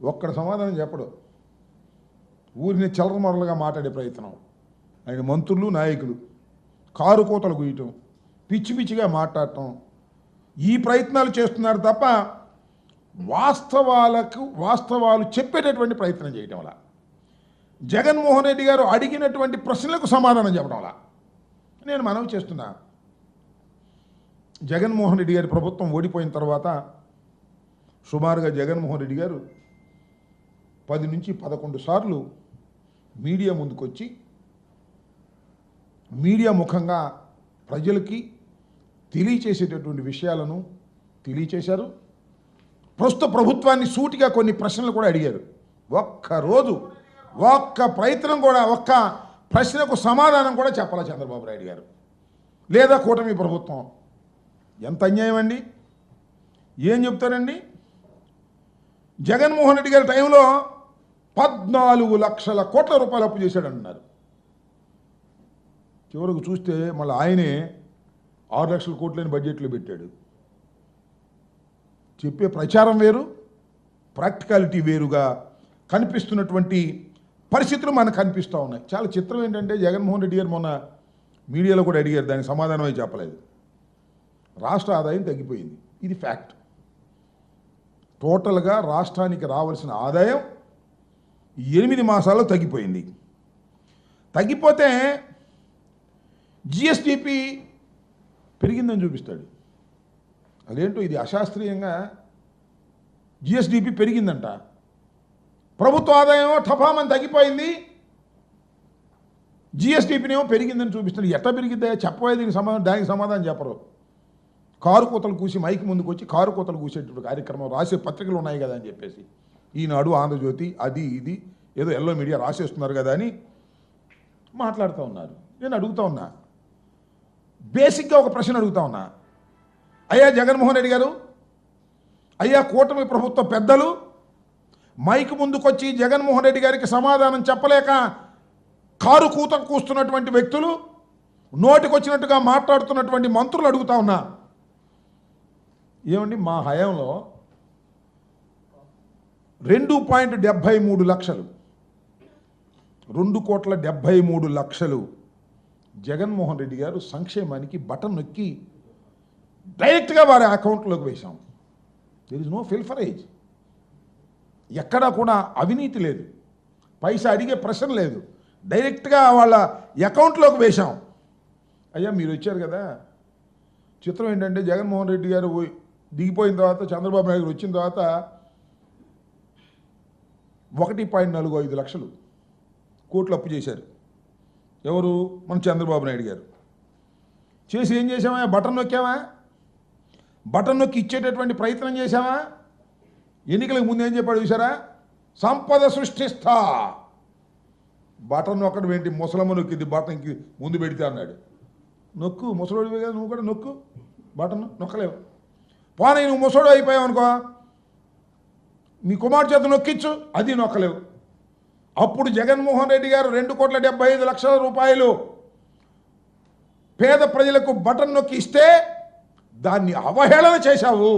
ఒక్కడ సమాధానం చెప్పడు. ఊరిని చలరమరలుగా మాట్లాడే ప్రయత్నం, ఆయన మంత్రులు నాయకులు కారు కోతలు గుయ్యటం, పిచ్చి పిచ్చిగా మాట్లాడటం, ఈ ప్రయత్నాలు చేస్తున్నారు తప్ప వాస్తవాలు చెప్పేటటువంటి ప్రయత్నం చేయటం వల్ల, జగన్మోహన్ రెడ్డి గారు అడిగినటువంటి ప్రశ్నలకు సమాధానం చెప్పడం వల్ల నేను మనవి చేస్తున్నా. జగన్మోహన్ రెడ్డి గారి ప్రభుత్వం ఓడిపోయిన తర్వాత సుమారుగా జగన్మోహన్ రెడ్డి గారు 10 నుంచి 11 సార్లు మీడియా ముందుకొచ్చి మీడియా ముఖంగా ప్రజలకి తెలియచేసేటటువంటి విషయాలను తెలియచేశారు. ప్రస్తుత ప్రభుత్వాన్ని సూటిగా కొన్ని ప్రశ్నలు కూడా అడిగారు. ఒక్క ప్రయత్నం కూడా, ఒక్క ప్రశ్నకు సమాధానం కూడా చెప్పాలా చంద్రబాబు నాయుడు గారు లేదా కూటమి ప్రభుత్వం. ఎంత అన్యాయం అండి! ఏం చెప్తారండి? జగన్మోహన్ రెడ్డి గారి టైంలో 14 లక్షల కోట్ల రూపాయలు అప్పు చేశాడంటున్నారు. చివరకు చూస్తే మళ్ళీ ఆయనే 6 లక్షల కోట్లని బడ్జెట్లో పెట్టాడు. చెప్పే ప్రచారం వేరు, ప్రాక్టికాలిటీ వేరుగా కనిపిస్తున్నటువంటి పరిస్థితులు మనకు కనిపిస్తూ ఉన్నాయి. చాలా చిత్రం ఏంటంటే, జగన్మోహన్ రెడ్డి గారు మొన్న మీడియాలో కూడా అడిగారు, దానికి సమాధానమే చెప్పలేదు. రాష్ట్ర ఆదాయం తగ్గిపోయింది, ఇది ఫ్యాక్ట్. టోటల్గా రాష్ట్రానికి రావాల్సిన ఆదాయం 8 మాసాల్లో తగ్గిపోయింది. తగ్గిపోతే జిఎస్డిపి పెరిగిందని చూపిస్తాడు. అదేంటో ఇది అశాస్త్రీయంగా జిఎస్డిపి పెరిగిందంట, ప్రభుత్వ ఆదాయం టపామని తగ్గిపోయింది, జిఎస్డిపినేమో పెరిగిందని చూపిస్తాడు. ఎట్లా పెరిగిద్దా చెప్పబోయే దానికి సమాధానం చెప్పరు. కారు కోతలు కూసి మైకి ముందుకు వచ్చి కారు కోతలు కూసేటువంటి కార్యక్రమం రాసే పత్రికలు ఉన్నాయి కదా అని చెప్పేసి, ఈనాడు, ఆంధ్రజ్యోతి, అది ఇది ఏదో ఎల్లో మీడియా రాసేస్తున్నారు కదా అని మాట్లాడుతూ ఉన్నారు. నేను అడుగుతా ఉన్నా, బేసిక్గా ఒక ప్రశ్న అడుగుతా ఉన్నా. అయ్యా జగన్మోహన్ రెడ్డి గారు, అయ్యా కూటమి ప్రభుత్వ పెద్దలు, మైక్ ముందుకొచ్చి జగన్మోహన్ రెడ్డి గారికి సమాధానం చెప్పలేక కారు కూతలు కూస్తున్నటువంటి వ్యక్తులు, నోటికొచ్చినట్టుగా మాట్లాడుతున్నటువంటి మంత్రులు అడుగుతా ఉన్నా, ఏమండి మా హయాంలో 2.73 లక్షలు 2,73,00,000 జగన్మోహన్ రెడ్డి గారు సంక్షేమానికి బటన్ నొక్కి డైరెక్ట్గా వారి అకౌంట్లోకి వేశాం. There is no pilferage. ఎక్కడా కూడా అవినీతి లేదు, పైసా అడిగే ప్రశ్న లేదు, డైరెక్ట్గా వాళ్ళ అకౌంట్లోకి వేశాం. అయ్యా మీరు వచ్చారు కదా, చిత్రం ఏంటంటే జగన్మోహన్ రెడ్డి గారు దిగిపోయిన తర్వాత, చంద్రబాబు నాయుడు వచ్చిన తర్వాత 1.45 లక్షలు కోట్లు అప్పు చేశారు. ఎవరు? మన చంద్రబాబు నాయుడు గారు. చేసి ఏం చేసామా? బటన్ నొక్కామా? బటన్ నొక్కి ఇచ్చేటటువంటి ప్రయత్నం చేశామా? ఎన్నికలకు ముందు ఏం చెప్పాడు చూసారా? సంపద సృష్టిస్తా. బటన్ నొక్కడం ఏంటి? ముసలమ్మ నొక్కింది బటన్కి ముందు పెడితే అన్నాడు. నొక్కు, ముసలోడివే కదా నువ్వు కూడా నొక్కు, బటన్ నొక్కలేవు. పోనీ నువ్వు ముసలోడు అయిపోయావు అనుకో, నీ కుమార్ చేత నొక్కించు, అది నొక్కలేవు. అప్పుడు జగన్మోహన్ రెడ్డి గారు 2,75,00,000 రూపాయలు పేద ప్రజలకు బటన్ నొక్కి ఇస్తే దాన్ని అవహేళన చేశావు.